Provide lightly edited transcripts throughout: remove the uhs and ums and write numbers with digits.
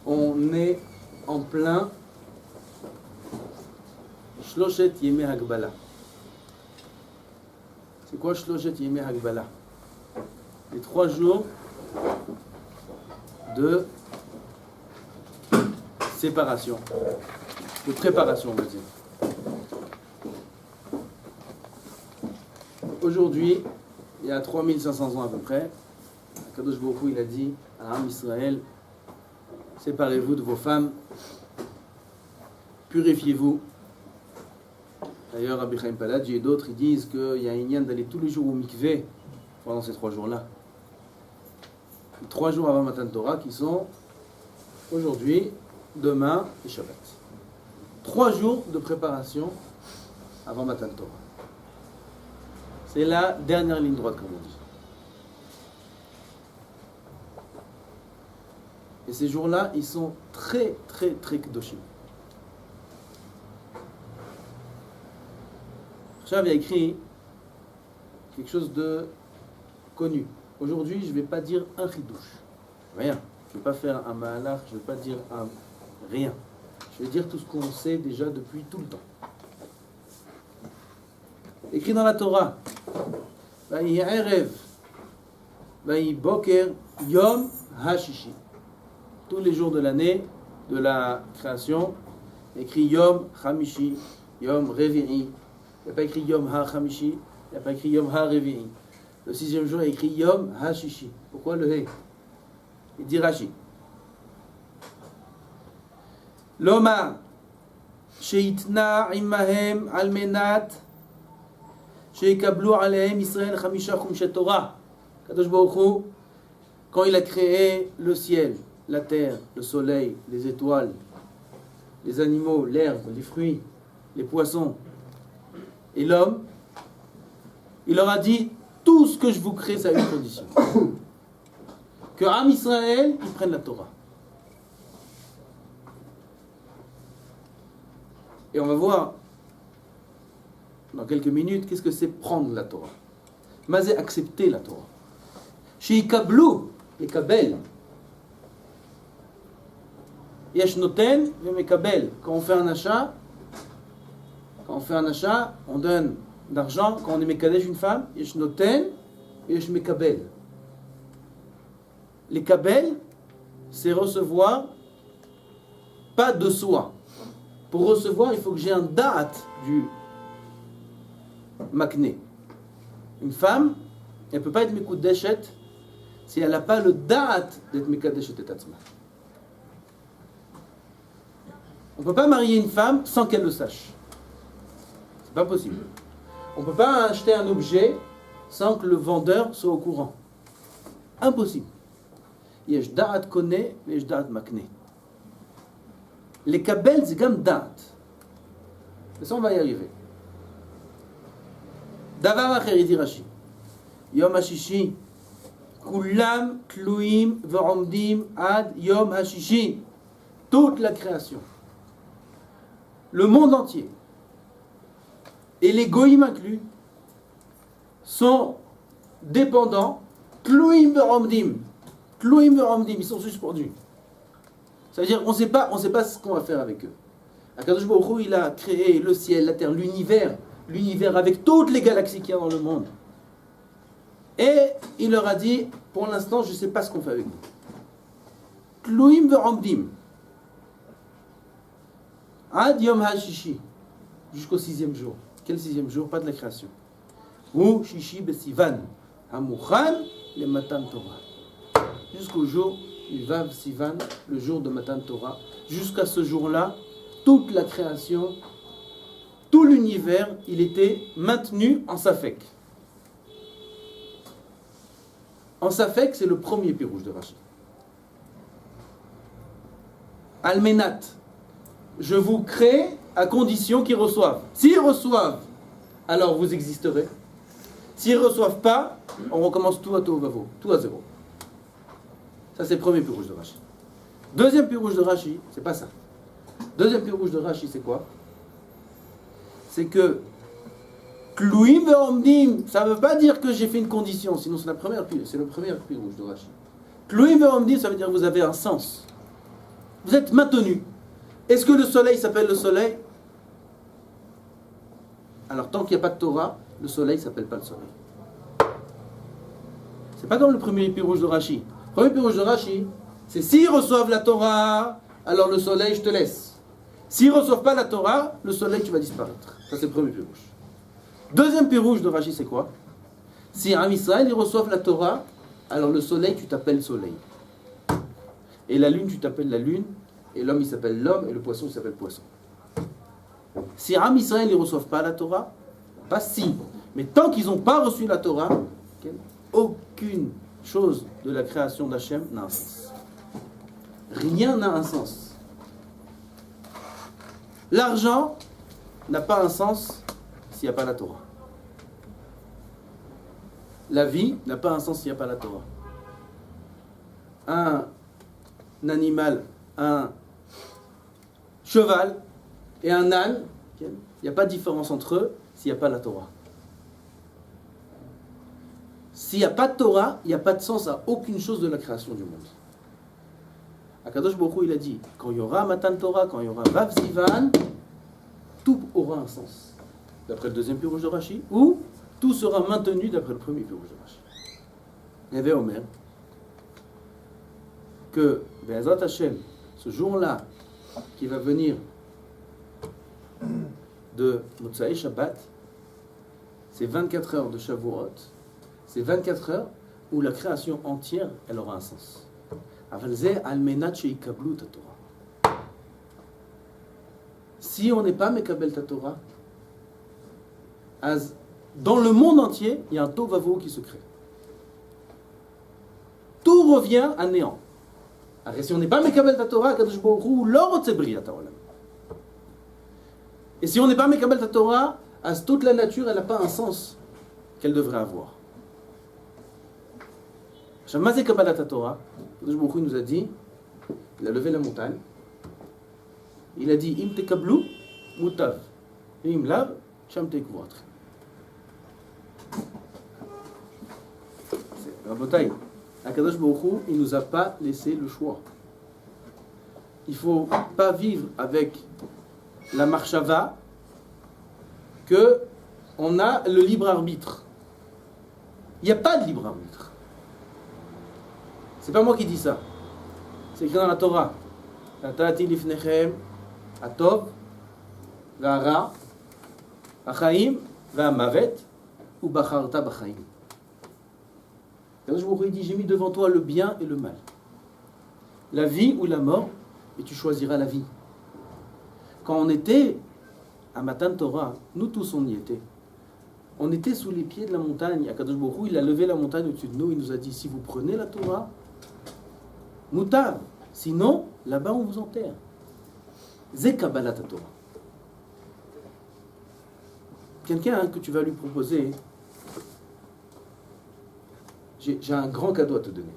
On est en plein Shloshet Yemei Hagbala. C'est quoi Shloshet Yemei Hagbala? Les 3 jours de séparation, de préparation, on va dire. Aujourd'hui, il y a 3500 ans à peu près, Kadosh Baruch Hu, il a dit à Am Israël, séparez-vous de vos femmes, purifiez-vous. D'ailleurs, Rabbi Chaim Paladji et d'autres, ils disent qu'il y a un inyan d'aller tous les jours au mikvé pendant ces 3 jours-là. 3 jours avant Matan Torah qui sont aujourd'hui, demain et Shabbat. 3 jours de préparation avant Matan Torah. C'est la dernière ligne droite, comme on dit. Et ces jours-là, ils sont très, très, très kedoshim. Rachav a écrit quelque chose de connu. Aujourd'hui, je ne vais pas dire un chidouche. Rien. Je ne vais pas faire un mahalach, je ne vais pas dire un rien. Je vais dire tout ce qu'on sait déjà depuis tout le temps. Écrit dans la Torah, Vayi Erev, Vayi Boker, Yom HaShishi. Tous les jours de l'année, de la création, écrit Yom Hamishi, Yom Revi'i. Il n'y a pas écrit Yom HaChamishi, il n'y a pas écrit Yom HaRevi'i. Le 6e jour, il y a écrit Yom HaShishi. Pourquoi le He? Il dit Rashi. Loma, Sheitna imahem almenat, Sheikablu alehem Israël Chamisha Chumshet Torah. Kadosh Baruch Hu, quand il a créé le ciel, la terre, le soleil, les étoiles, les animaux, l'herbe, les fruits, les poissons et l'homme, il leur a dit tout ce que je vous crée, ça a une condition. Que Am Israël, ils prennent la Torah. Et on va voir dans quelques minutes qu'est-ce que c'est prendre la Torah. Mazé accepter la Torah. Chez Kablu, et Kabel. Yesh noten ve mekabel. Quand on fait un achat, on donne d'argent. Quand on est mekadesh une femme, yesh noten, yesh mekabel. Les kabel, c'est recevoir, pas de soi. Pour recevoir, il faut que j'ai un da'at du makné. Une femme, elle ne peut pas être mekudeshet si elle n'a pas le da'at d'être mekudeshet et atzma. On ne peut pas marier une femme sans qu'elle le sache. C'est pas possible. On ne peut pas acheter un objet sans que le vendeur soit au courant. Impossible. Yesh da'at koné, yesh da'at makné. Les kabel, c'est comme da'at. Et ça, on va y arriver. Davar acher, dit Rashi. Yom HaShishi. Kulam tluim ve'omdim ad Yom HaShishi. Toute la création. Le monde entier, et les goïms inclus, sont dépendants, tluim ve'omdim, ils sont suspendus. Ça veut dire qu'on ne sait pas ce qu'on va faire avec eux. Akadosh Baruch Hu, il a créé le ciel, la terre, l'univers avec toutes les galaxies qu'il y a dans le monde. Et il leur a dit, pour l'instant, je ne sais pas ce qu'on fait avec vous. Tluim ve'omdim. Ad Yom HaShishi, jusqu'au 6e jour. Quel 6e jour? Pas de la création. Ou Shishi Besivan, Hamuchan le Matan Torah. Jusqu'au jour du Vav Sivan, le jour de Matan Torah. Jusqu'à ce jour-là, toute la création, tout l'univers, il était maintenu en Safek. En Safek, c'est le premier pirouge de Rashi. Almenat. Je vous crée à condition qu'ils reçoivent. S'ils reçoivent, alors vous existerez. S'ils ne reçoivent pas, on recommence tout à Tohu, tout à zéro. Ça, c'est le premier pirouge de Rashi. Deuxième pirouge de Rashi, c'est pas ça. Deuxième pirouge de Rashi, c'est quoi? C'est que Kluim ve'omdim, ça ne veut pas dire que j'ai fait une condition, sinon c'est le premier pirouge de Rashi. Kluim ve'omdim, ça veut dire que vous avez un sens. Vous êtes maintenu. Est-ce que le soleil s'appelle le soleil? Alors tant qu'il n'y a pas de Torah, le soleil ne s'appelle pas le soleil. C'est pas comme le premier pirouge de Rashi. Le premier pirouge de Rashi, c'est s'ils reçoivent la Torah, alors le soleil, je te laisse. S'ils ne reçoivent pas la Torah, le soleil, tu vas disparaître. Ça, c'est le premier pirouge. Deuxième pirouge de Rashi, c'est quoi? Si Am Israël, ils reçoivent la Torah, alors le soleil, tu t'appelles soleil. Et la lune, tu t'appelles la lune. Et l'homme, il s'appelle l'homme. Et le poisson, il s'appelle poisson. Si Am Israël, ils ne reçoivent pas la Torah, pas si, mais tant qu'ils n'ont pas reçu la Torah, aucune chose de la création d'Hachem n'a un sens. Rien n'a un sens. L'argent n'a pas un sens s'il n'y a pas la Torah. La vie n'a pas un sens s'il n'y a pas la Torah. Un animal, un cheval et un âne, il n'y a pas de différence entre eux s'il n'y a pas la Torah. S'il n'y a pas de Torah, il n'y a pas de sens à aucune chose de la création du monde. Akadosh Baruch Hu, il a dit, quand il y aura Matan Torah, quand il y aura Vav Sivan, tout aura un sens. D'après le deuxième pirouge de Rashi, ou tout sera maintenu d'après le premier pirouge de Rashi. Il y avait Omer que Be'ezrat Hashem, ce jour-là, qui va venir de Motsai Shabbat, c'est 24 heures de Shavuot, c'est 24 heures où la création entière, elle aura un sens. Si on n'est pas Mekabel ta Torah, dans le monde entier, il y a un Tovavo qui se crée. Tout revient à néant. Alors, si on n'est pas Mekabel ta Torah, Kadosh Baruch Hu lo rotze briat haolam. Et si on n'est pas Mekabel ta Torah, toute la nature, elle n'a pas un sens qu'elle devrait avoir. Shamazé Kabbalat Torah, Kadosh Baruch Hu nous a dit, il a levé la montagne, il a dit, Im tekablu, mutav, im lav, sham tekvuatri. Rabotai, Kadosh Baruch Hu, il ne nous a pas laissé le choix. Il ne faut pas vivre avec la marchava que on a le libre arbitre. Il n'y a pas de libre arbitre. C'est pas moi qui dis ça. C'est écrit dans la Torah. Natati lifnechem atov v'ara achaim v'amavet ubacharta b'chaim. Je vous dis, j'ai mis devant toi le bien et le mal. La vie ou la mort, et tu choisiras la vie. Quand on était à Matan Torah, nous tous on y était. On était sous les pieds de la montagne. Akadosh Baruch Hu, il a levé la montagne au-dessus de nous. Il nous a dit, si vous prenez la Torah, mutav. Sinon, là-bas, on vous enterre. Zé Kabbalat Torah. Quelqu'un que tu vas lui proposer, j'ai un grand cadeau à te donner.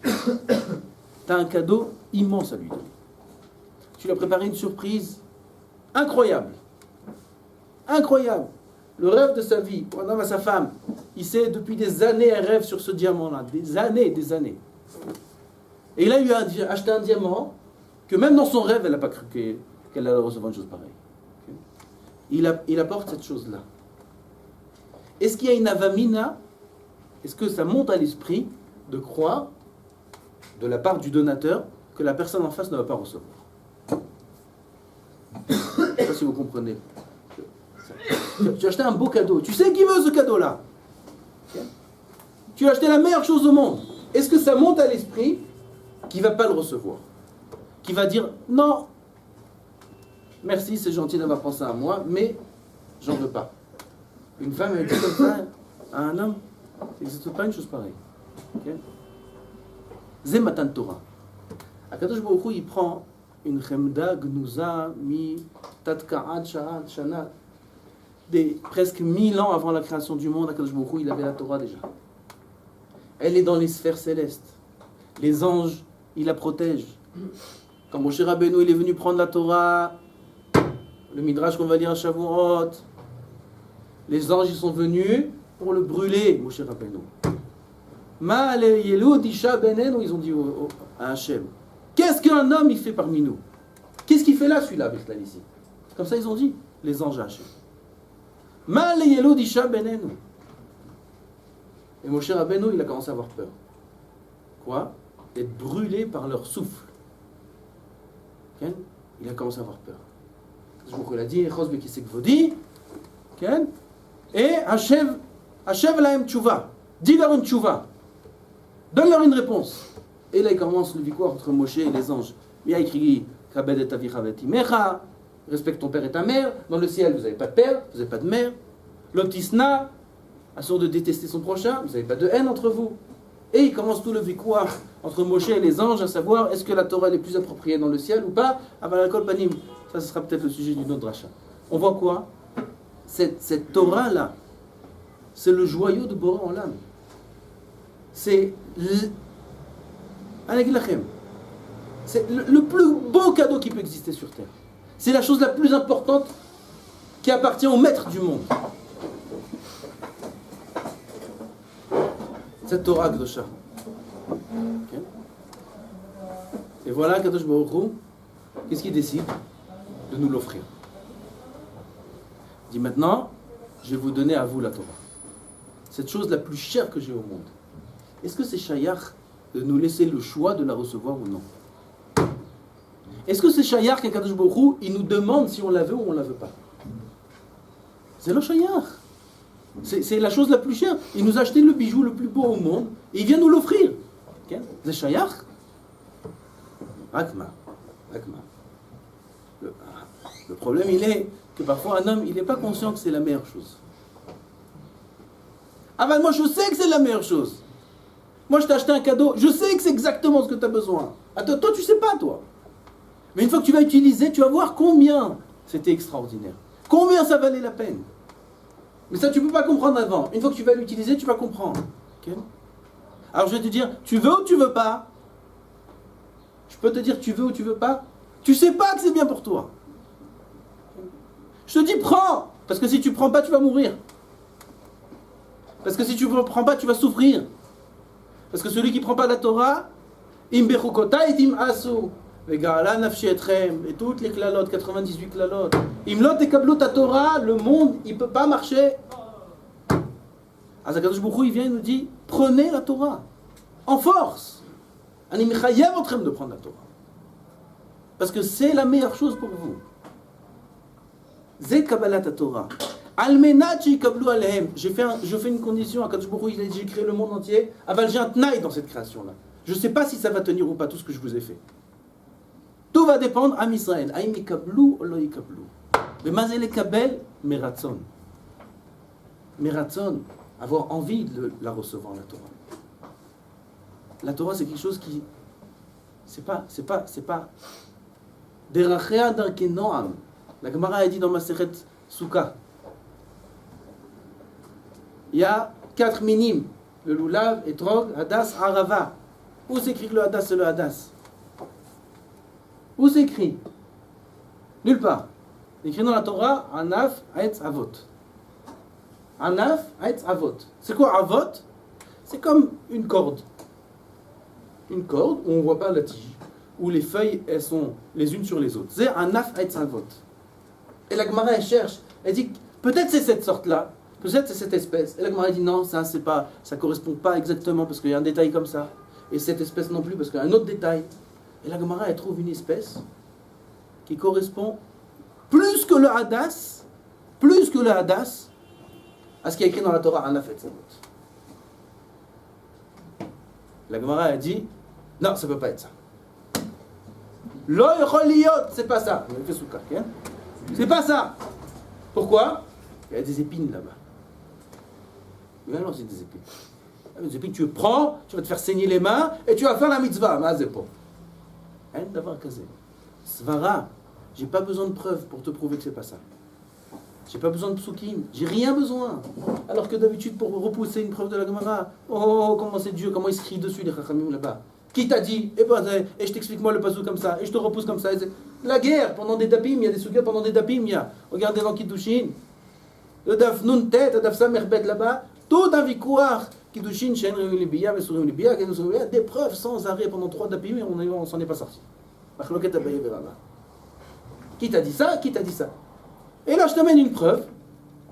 Tu as un cadeau immense à lui donner. Tu lui as préparé une surprise incroyable. Incroyable. Le rêve de sa vie, pour un homme à sa femme, il sait depuis des années, un rêve sur ce diamant-là. Des années, des années. Et il a eu acheté un diamant que même dans son rêve, elle n'a pas cru qu'elle allait recevoir une chose pareille. Il apporte cette chose-là. Est-ce qu'il y a une avamina? Est-ce que ça monte à l'esprit de croire, de la part du donateur, que la personne en face ne va pas recevoir? Je ne sais pas si vous comprenez. Tu as acheté un beau cadeau. Tu sais qui veut ce cadeau-là? Tu as acheté la meilleure chose au monde. Est-ce que ça monte à l'esprit qui ne va pas le recevoir? Qui va dire non, merci, c'est gentil d'avoir pensé à moi, mais j'en veux pas. Une femme, elle dit comme ça à un homme, ça n'existe pas une chose pareille. Zé Matan Torah. Akadosh Baruch Hu, il prend une chemda gnouza mi tatka'ad sha'ad shana. Presque 1000 ans avant la création du monde, Akadosh Baruch Hu, il avait la Torah déjà. Elle est dans les sphères célestes. Les anges, ils la protègent. Quand Moshe Rabbeinu il est venu prendre la Torah, le Midrash qu'on va lire à Shavuot, les anges ils sont venus pour le brûler, Moshe Rabbeinu. Ma le yelud isha benenu, ils ont dit à Hachem, qu'est-ce qu'un homme il fait parmi nous? fait là celui-là, Birklal, ici? Comme ça, ils ont dit, les anges à Hachem. Ma leyelo disha benenu. Et Moshe Rabbeinu, il a commencé à avoir peur. Quoi? D'être brûlé par leur souffle. Okay? Il a commencé à avoir peur. Je vous l'ai dit, Chos bekisek vodi. Okay? Et Hachem lahem tchouva. Dis-leur une tchouva. Donne-leur une réponse. Et là, il commence le victoire entre Moshe et les anges. Il y a écrit Kabed et avicha v'et imecha. Respecte ton père et ta mère. Dans le ciel, vous n'avez pas de père, vous n'avez pas de mère. L'optisna, assure de détester son prochain, vous n'avez pas de haine entre vous. Et il commence tout le victoire entre Moshe et les anges, à savoir est-ce que la Torah est plus appropriée dans le ciel ou pas. Avalakol panim. Ça, ce sera peut-être le sujet d'une autre dracha. On voit quoi? Cette Torah-là, c'est le joyau de Boré en l'âme. C'est le plus beau cadeau qui peut exister sur terre. C'est la chose la plus importante qui appartient au maître du monde. Cette Torah Kdosha. Okay. Et voilà, Kadosh Baruch Hu, qu'est-ce qu'il décide? De nous l'offrir. Il dit maintenant, je vais vous donner à vous la Torah. Cette chose la plus chère que j'ai au monde. Est-ce que c'est shayach de nous laisser le choix de la recevoir ou non? Est-ce que c'est shayach qu'Akadosh Baruch Hu, il nous demande si on la veut ou on la veut pas? C'est le shayach. C'est la chose la plus chère. Il nous a acheté le bijou le plus beau au monde et il vient nous l'offrir. Okay? C'est shayach. Akma. Le problème, il est que parfois un homme, il n'est pas conscient que c'est la meilleure chose. Ah ben moi je sais que c'est la meilleure chose. Moi je t'ai acheté un cadeau, je sais que c'est exactement ce que tu as besoin. Attends, toi tu sais pas toi. Mais une fois que tu vas utiliser, tu vas voir combien c'était extraordinaire. Combien ça valait la peine. Mais ça tu peux pas comprendre avant. Une fois que tu vas l'utiliser, tu vas comprendre. Okay? Alors je vais te dire, tu veux ou tu veux pas? Je peux te dire tu veux ou tu veux pas? Tu sais pas que c'est bien pour toi. Je te dis prends. Parce que si tu prends pas, tu vas mourir. Parce que si tu ne prends pas, tu vas souffrir. Parce que celui qui ne prend pas la Torah, im bechukotay tim asu, vega'ala nafshi etchem, et toutes les klalotes, 98 klalotes. Im lot tekablu ta Torah, le monde, il ne peut pas marcher. Azakadosh Baruch Hu, il vient et nous dit, prenez la Torah, en force. Ani mechayev atrem de prendre la Torah. Parce que c'est la meilleure chose pour vous. Zé kabbalat ta Torah. Je fais une condition à Kadosh Baruch Hu, j'ai créé le monde entier. Aval, j'ai un tnaï dans cette création-là. Je ne sais pas si ça va tenir ou pas tout ce que je vous ai fait. Tout va dépendre à Israël. Aïm ikablu ou lo ikablu. Mais mazel ekabel meratzon. Meratzon, avoir envie de la recevoir, la Torah. La Torah, c'est quelque chose qui. C'est pas. Derachea darke noam. La Gemara a dit dans Masechet Souka. Il y a 4 minimes, le Lulav, Etrog, Hadas, Arava. Où s'écrit le Hadas et le Hadas? Où s'écrit? Nulle part. Écrit dans la Torah, Anaf, Haetz, Avot. Anaf, Haetz, Avot. C'est quoi Avot? C'est comme une corde. Une corde où on ne voit pas la tige, où les feuilles elles sont les unes sur les autres. C'est Anaf, Haetz, Avot. Et la Gemara elle cherche, elle dit peut-être c'est cette sorte-là. Peut-être c'est cette espèce. Et la Gemara dit non, ça c'est pas, ça correspond pas exactement parce qu'il y a un détail comme ça. Et cette espèce non plus parce qu'il y a un autre détail. Et la Gemara elle trouve une espèce qui correspond plus que le hadas à ce qui est écrit dans la Torah Anaf et Savot. La Gemara elle dit non, ça peut pas être ça. Lo yechol liyot, c'est pas ça. C'est pas ça. Pourquoi? Il y a des épines là-bas. Mais alors, c'est des épines. Les épines, tu prends, tu vas te faire saigner les mains et tu vas faire la mitzvah. Hein, d'avoir casé. Svara, j'ai pas besoin de preuves pour te prouver que c'est pas ça. J'ai pas besoin de psukim, j'ai rien besoin. Alors que d'habitude, pour repousser une preuve de la Gemara, oh, comment c'est Dieu, comment il se crie dessus les chachamim là-bas. Qui t'a dit? Et je t'explique moi le pasou comme ça, et je te repousse comme ça. La guerre, pendant des dapim, il y a des sougats, pendant des dapim, il y a. Regardez dans Kiddushin. Le daf nun tet, le daf samerbet là-bas, tout un vicouar. Kiddushin, shen réunis biya, mesurim les biya, des preuves sans arrêt pendant 3 dapim, et on s'en est pas sorti. Machloket abaye verama. Qui t'a dit ça? Qui t'a dit ça? Et là, je t'amène une preuve.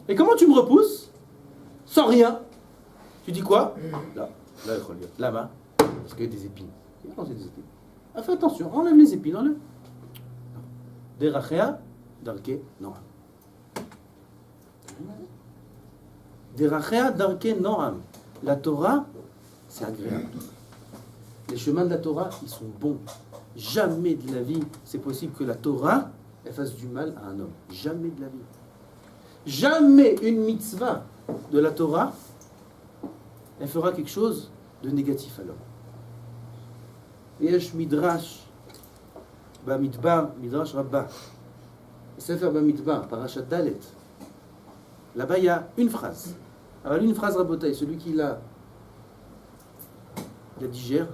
Et comment tu me repousses? Sans rien. Tu dis quoi? Là, là-bas, parce qu'il y a des épines. Non, c'est des épines. Ah, fais attention, enlève les épines, enlève. Derachea, darke, noam. Derachea, darke, noam. La Torah, c'est agréable. Les chemins de la Torah, ils sont bons. Jamais de la vie, c'est possible que la Torah, elle fasse du mal à un homme. Jamais de la vie. Jamais une mitzvah de la Torah, elle fera quelque chose de négatif à l'homme. Yesh midrash bamidbar, midrash rabbah. Sefer bamidbar, parashat Dalet. Là-bas, il y a une phrase. Alors, une phrase rabotaille, celui qui la digère,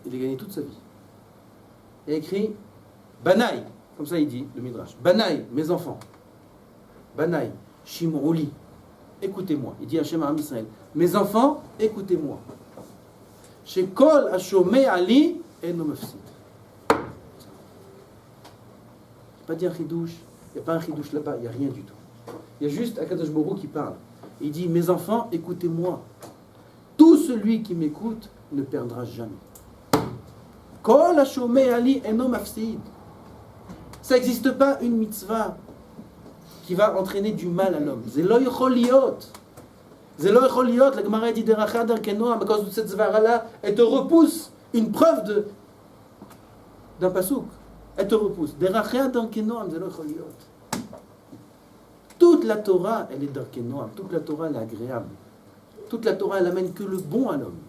il a gagné toute sa vie. Il a écrit Banaï, comme ça il dit, le midrash. Banaï, mes enfants. Banaï, Shim'ouli, écoutez-moi. Il dit Hachem à Am Israël, mes enfants, écoutez-moi. Chez Kol Hashomé Ali et no mafsid. Il n'y a pas dit un chidouche, il n'y a pas un chidouche là-bas, il n'y a rien du tout. Il y a juste Akadosh Baruch Hu qui parle. Il dit, mes enfants, écoutez-moi. Tout celui qui m'écoute ne perdra jamais. Kol Hashomé Ali et no mafsid. Ça n'existe pas une mitzvah qui va entraîner du mal à l'homme. Zelo yechol liot. Zelo yechol liot. La Gemara dit derachea darke noam. À cause de cette zvara-là, elle te repousse une preuve d'un pasouk. Elle te repousse. Derachea darke noam. Zelo yechol liot. Toute la Torah, elle est darke noam. Toute la Torah, elle est agréable. Toute la Torah, elle amène que le bon à l'homme.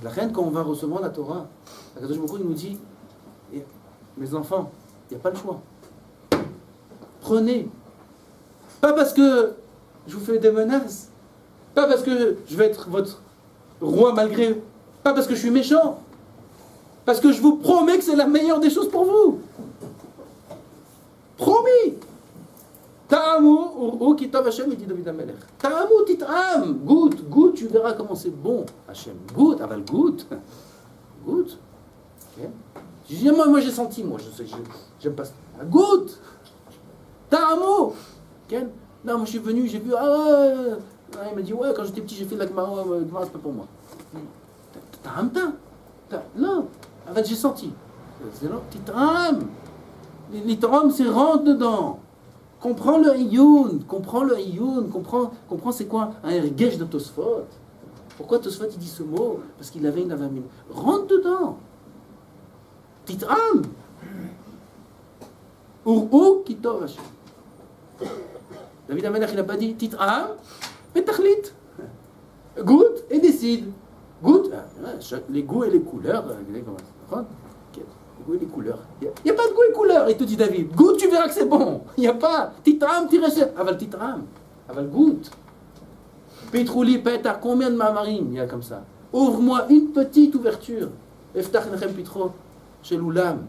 La reine, quand on va recevoir la Torah, Akadosh Baruch Hu nous dit, mes enfants, il n'y a pas le choix. Prenez. Pas parce que je vous fais des menaces. Pas parce que je vais être votre roi malgré. Pas parce que je suis méchant. Parce que je vous promets que c'est la meilleure des choses pour vous. Promis. Ta'amu ou kitov Hashem, il dit David HaMelech. Ta'amu tit'am. Goûte, tu verras comment c'est bon. Hashem, goûte, aval goûte. Goûte. Okay. Je dis, moi j'ai senti, moi je sais, j'aime pas ça. Goûte. Ta'amu. Okay. Non, moi je suis venu, j'ai vu, il m'a dit, ouais, quand j'étais petit, j'ai fait de la Gemara, c'est pas pour moi. Ta'amta. Non, en fait, j'ai senti. C'est là, tit'am. L'it'am, c'est rentre dedans. Comprends le Iyun, comprends c'est quoi un ergesh de Tosfot. Pourquoi Tosfot il dit ce mot? Parce qu'il avait une avamine. Rentre dedans. Tit'am. Ou kitov Hashem. David HaMelech il n'a pas dit Tit'am, mais tachlit. Goûte et décide. Goûte, les goûts et les couleurs. Les goûts et les couleurs. Il n'y a pas de goût et couleur, il te dit David. Goûte, tu verras que c'est bon. Il n'y a pas. Tit'am, tirachet. Aval tit'am. Aval goûte. Petrouli, pétar, combien de mamarim il y a comme ça? Ouvre-moi une petite ouverture. Eftach nechem pitro, chez l'oulam.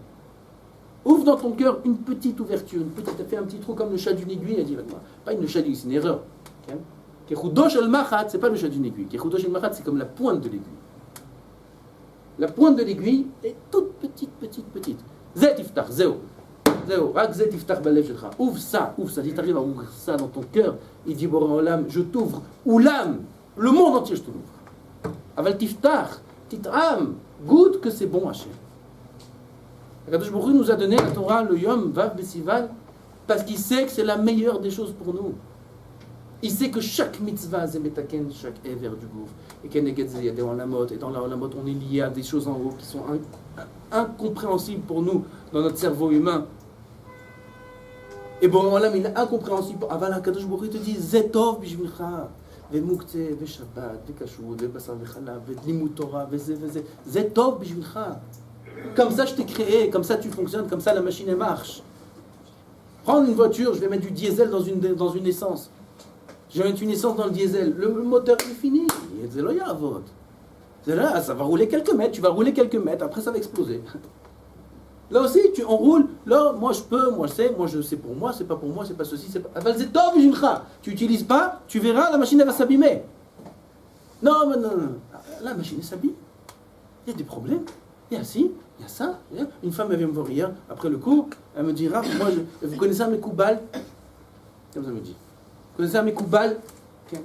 Ouvre dans ton cœur une petite ouverture. Fais un petit trou comme le chat d'une aiguille. Elle dit, pas une chat d'une aiguille, c'est une erreur. Kechudosh el machat, c'est pas le chat d'une aiguille. Kechudosh el machat, c'est comme la pointe de l'aiguille. La pointe de l'aiguille est toute petite. Zet iftar, zéo. Rak zet iftar balev shelcha. Ouvre ça. Si tu arrives à ouvrir ça dans ton cœur, il dit Boré Olam, je t'ouvre. Oulam, le monde entier, je te l'ouvre. Aval tiftar, tit'am, goûte que c'est bon, Hachem. Akadosh Baruch Hu nous a donné la Torah, le Yom Vav Besivan, parce qu'il sait que c'est la meilleure des choses pour nous. Il sait que chaque mitzvah, zemetaken, chaque éver du gouffre, et keneged zeyadeh en la mode, et dans la mode, on est lié à des choses en haut qui sont incompréhensibles pour nous, dans notre cerveau humain. Et bon, là, il est incompréhensible. Aval Akadosh Baruch Hu te dit, zetov bishvilcha, ve'mukte, ve'shabbat, ve'kashut, ve'basar, ve'chalav, ve'limut Torah, ve'ze, zetov bishvilcha. Comme ça, je t'ai créé, comme ça, tu fonctionnes, comme ça, la machine, elle marche. Prendre une voiture, je vais mettre du diesel dans une essence. Je vais mettre une essence dans le diesel. Le moteur est fini. Ça va rouler quelques mètres. Tu vas rouler quelques mètres. Après, ça va exploser. Là aussi, on roule. Là, moi, je peux. Moi, je sais pour moi. C'est pas pour moi. C'est pas ceci. C'est pas. Tu n'utilises pas. Tu verras, la machine, elle va s'abîmer. Non. La machine, elle s'abîme. Il y a des problèmes. Il y a si. Il y a ça. Une femme, elle vient me voir hier, après le cours, elle me dit, Rav, vous connaissez un Mekoubal? Comme ça me dit. Vous connaissez un Mekoubal? Je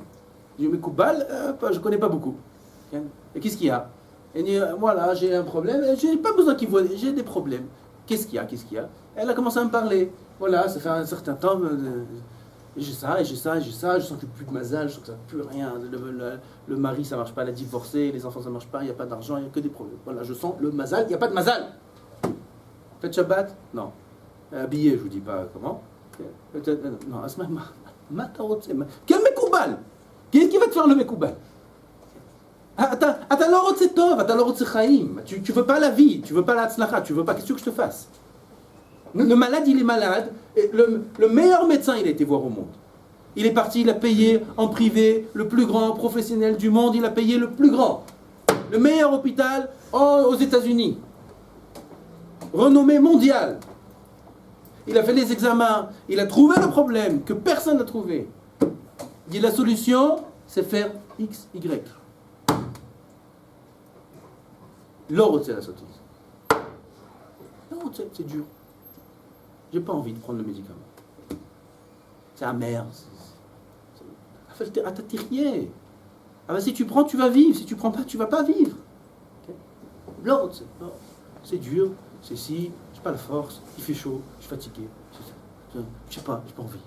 dis, Mekoubal, je ne connais pas beaucoup. Et qu'est-ce qu'il y a? Elle dit, voilà, j'ai un problème, j'ai pas besoin qu'il voit, j'ai des problèmes. Qu'est-ce qu'il y a? Elle a commencé à me parler. Voilà, ça fait un certain temps, j'ai ça, je sens que plus de mazal, je sens que ça ne plus rien. Le mari, ça ne marche pas, elle a divorcé, les enfants, ça ne marche pas, il n'y a pas d'argent, il n'y a que des problèmes. Voilà, je sens le mazal, il n'y a pas de mazal. Faites Shabbat? Non. Habillé, je ne vous dis pas comment. Non, Asma, quel Mekoubal? Qu'est-ce qui va te faire le Mekoubal? אתה לא רוצה טוב, אתה לא רוצה חיים. Tu veux pas la vie, tu veux pas la tzlacha, tu veux pas, qu'est-ce que je te fasse? Le malade, il est malade. Et le meilleur médecin, il a été voir au monde. Il est parti, il a payé en privé, le plus grand professionnel du monde, il a payé le plus grand. Le meilleur hôpital aux États-Unis. Renommé mondial. Il a fait les examens, il a trouvé le problème que personne n'a trouvé. Il dit la solution, c'est faire X, Y. L'or, c'est la sottise. L'or, c'est dur. J'ai pas envie de prendre le médicament. C'est amer. Atatirier. Ah ben si tu prends, tu vas vivre. Si tu prends pas, tu vas pas vivre. Okay? L'or, c'est dur. C'est si, j'ai pas la force. Il fait chaud. Je suis fatigué. Je sais pas, j'ai pas envie.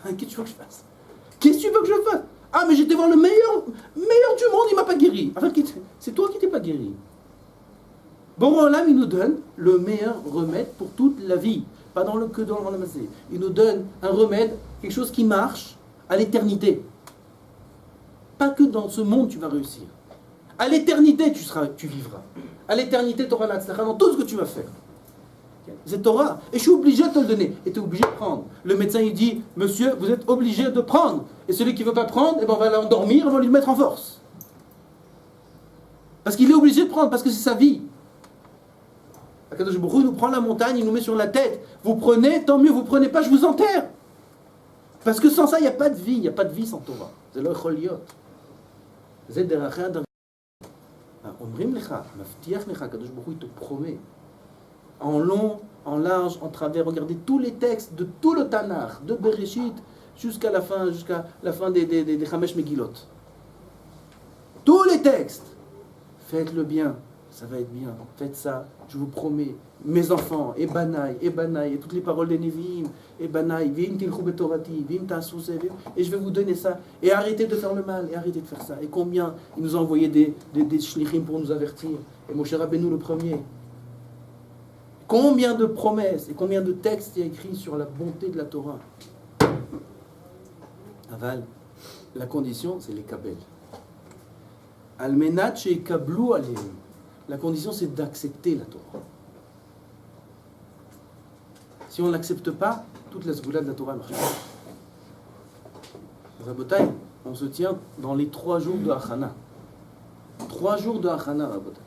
Qu'est-ce que tu veux que je fasse? Qu'est-ce que tu veux que je fasse? Ah, mais j'étais voir le meilleur du monde, il m'a pas guéri. Enfin, c'est toi qui t'es pas guéri. Bon, là, il nous donne le meilleur remède pour toute la vie. Pas que dans le passé. Il nous donne un remède, quelque chose qui marche à l'éternité. Pas que dans ce monde tu vas réussir. À l'éternité, tu vivras. À l'éternité, tu auras la tzlacha dans tout ce que tu vas faire. C'est Torah. Et je suis obligé de te le donner. Et tu es obligé de prendre. Le médecin, il dit, monsieur, vous êtes obligé de prendre. Et celui qui ne veut pas prendre, eh ben, on va l'endormir, on va lui mettre en force. Parce qu'il est obligé de prendre, parce que c'est sa vie. Akadosh Baruch Hu, il nous prend la montagne, il nous met sur la tête. Vous prenez, tant mieux, vous prenez pas, je vous enterre. Parce que sans ça, il n'y a pas de vie. Il n'y a pas de vie sans Torah. C'est le choliot. C'est derachia dar. Omrim lecha, maftiach lecha, Akadosh Baruch Hu, il te promet. En long, en large, en travers, regardez tous les textes de tout le Tanakh, de Bereshit jusqu'à la fin des Chamesh Megillot. Tous les textes. Faites le bien, ça va être bien. Faites ça, je vous promets. Mes enfants, et Banaï, et toutes les paroles des Nevi'im, et Banaï, Vim tilchu betorati, Vim ta'asu sev, et je vais vous donner ça. Et arrêtez de faire le mal, et arrêtez de faire ça. Et combien il nous a envoyé des shlichim pour nous avertir. Et Moshe Rabbeinu le premier. Combien de promesses et combien de textes il y a écrit sur la bonté de la Torah. Aval, la condition, c'est les kabel. Almenat sheikablu aleim. La condition, c'est d'accepter la Torah. Si on ne l'accepte pas, toute la sgoula de la Torah marche pas. Rabotai, on se tient dans les 3 jours de Hachana. 3 jours de Hachana, Rabotai.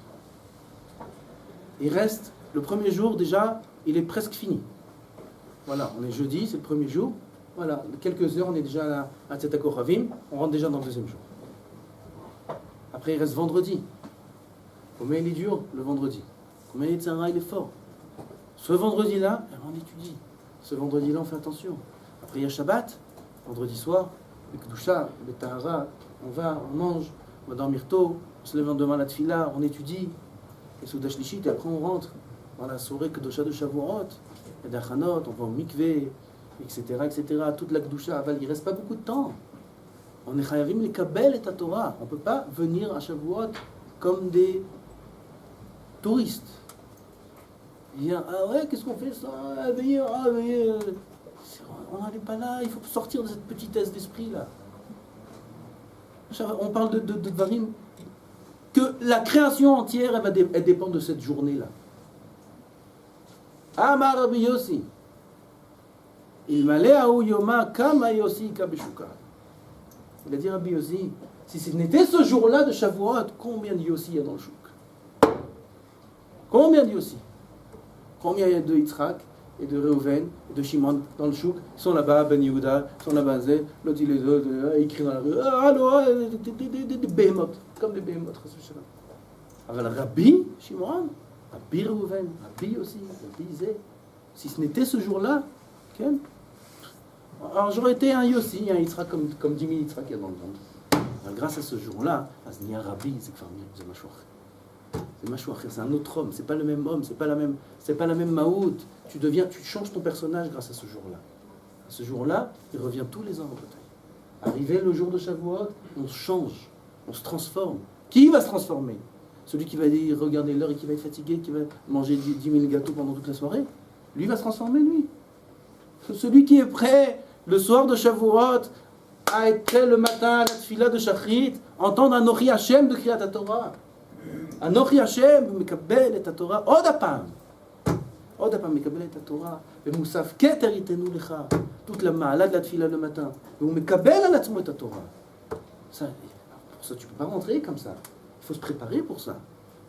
Il reste... Le premier jour, déjà, il est presque fini. Voilà, on est jeudi, c'est le premier jour. Voilà, quelques heures, on est déjà là à Tzedakot Chavim. On rentre déjà dans le deuxième jour. Après, il reste vendredi. Combien il est dur, le vendredi? Combien il est tzara, il est fort. Ce vendredi-là, on étudie. Ce vendredi-là, on fait attention. Après, il y a Shabbat, vendredi soir, le Kedusha, le Tahara, on mange, on va dormir tôt, on se lève le lendemain à la Tfila, on étudie. Et Soudash Lishit, et après on rentre dans la soirée Kedusha de Shavuot, et d'Achanot, on va au mikvé, etc., etc. Toute la Kedusha, il ne reste pas beaucoup de temps. On est chayavim les kabel et ta Torah. On ne peut pas venir à Shavuot comme des touristes. Dire, ah ouais, qu'est-ce qu'on fait ça? Veillez. On n'allait pas là, il faut sortir de cette petitesse d'esprit-là. On parle de Dvarim, que la création entière, elle dépend de cette journée-là. Amar Rabbi Yossi. Il a dit Rabbi Yossi, si ce n'était ce jour-là de Shavuot, combien de Yossi il y a dans le chouk? Combien de Yossi? Combien il y a de Yitzhak et de Reuven et de Shimon dans le chouk? Ils sont là-bas, Ben Yehuda, ils sont là-bas, l'autre il les autres, ils crient dans la rue, des behemoths, comme des behemoths. אבל רבי שמעון, רבי ראובן, רבי יוסי, רבי זה, si ce n'était ce jour-là, כן? Alors j'aurais été un Yossi, un Yitzhak comme 10 000 Yitzhak qu'il y a dans le monde. Alors, grâce à ce jour-là, אז נהיה רבי, זה משהו אחר. C'est משהו אחר, c'est un autre homme, c'est pas le même homme, c'est pas la même maout. Tu changes ton personnage grâce à ce jour-là. À ce jour-là, il revient tous les ans au bataille. Arrivé le jour de Shavuot, on change, on se transforme. Qui va se transformer? Celui qui va regarder l'heure et qui va être fatigué, qui va manger 10 000 gâteaux pendant toute la soirée, lui va se transformer, lui. Celui qui est prêt le soir de Shavuot à être prêt le matin à la tfila de Shachrit, entendre Anochi Hashem de Kriyat HaTorah. Anochi Hashem מקבל את התורה עוד הפעם מקבל את התורה ומוסף כתר ייתנו לך toute la מעלה de la tfila le matin והוא מקבל על עצמו את התורה. Ça, pour ça tu peux pas rentrer comme ça, il faut se préparer pour ça,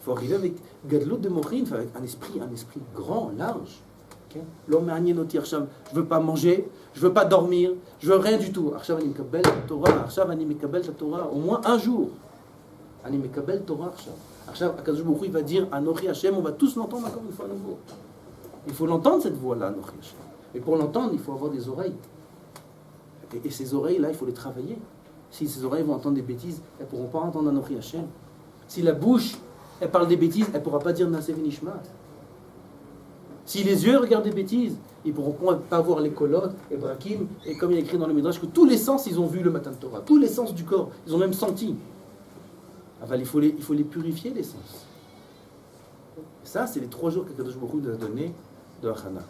il faut arriver avec gadlut de mochin, avec un esprit grand, large. לא מעניין אותי עכשיו, je veux pas manger, je veux pas dormir, je veux rien du tout. עכשיו אני מקבל את התורה, עכשיו אני מקבל את התורה, au moins un jour. אני מקבל תורה עכשיו. עכשיו הקדוש ברוך הוא va dire Anochi Hashem, on va tous l'entendre encore une fois à nouveau. Il faut l'entendre cette voix-là, Anochi Hashem. Et pour l'entendre, il faut avoir des oreilles. Et ces oreilles-là, il faut les travailler. Si ces oreilles vont entendre des bêtises, elles ne pourront pas entendre Anochi Hashem. Si la bouche, elle parle des bêtises, elle ne pourra pas dire Naseh V'Nishmat. Si les yeux regardent des bêtises, ils ne pourront pas voir les kolot, les brakim, et comme il est écrit dans le Midrash, que tous les sens, ils ont vu le matin de Torah. Tous les sens du corps, ils ont même senti. Enfin, il faut les purifier, les sens. Et ça, c'est les 3 jours que Kadosh Baruch Hu nous a donnés de Hachana.